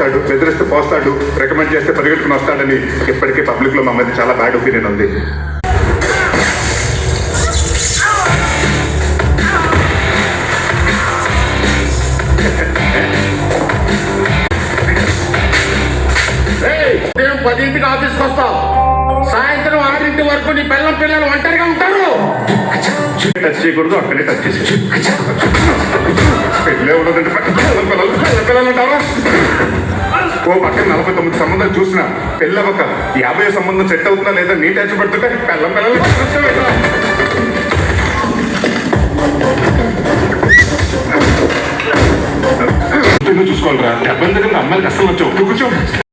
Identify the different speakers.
Speaker 1: చేస్తాడు, బెదిరిస్తే పోస్తాడు, రికమెండ్ చేస్తే పరిగెట్టుకుని వస్తాడని ఇప్పటికీ పబ్లిక్ లో మా మధ్య చాలా బ్యాడ్ ఒపీనియన్ ఉంది.
Speaker 2: ఉదయం 10ంటికి ఆఫీస్కి వస్తావు, సాయంత్రం 6 వరకు నీ పిల్లలు ఒంటరిగా ఉంటారు.
Speaker 1: టచ్ చేయకూడదు, అక్కడే టచ్ చేసేది. పెళ్ళే ఉండదంటే పిల్లలు ఉంటారు. ఓ పక్కన 49 సంబంధాలు చూసినా పెళ్ళవక 50 సంబంధం సెట్ అవుతుందా లేదా నీ టచ్ పడుతుంటే పిల్లలు చూసుకోవాలరా. 70 అమ్మాయికి అస్సలు వచ్చావు కూర్చో.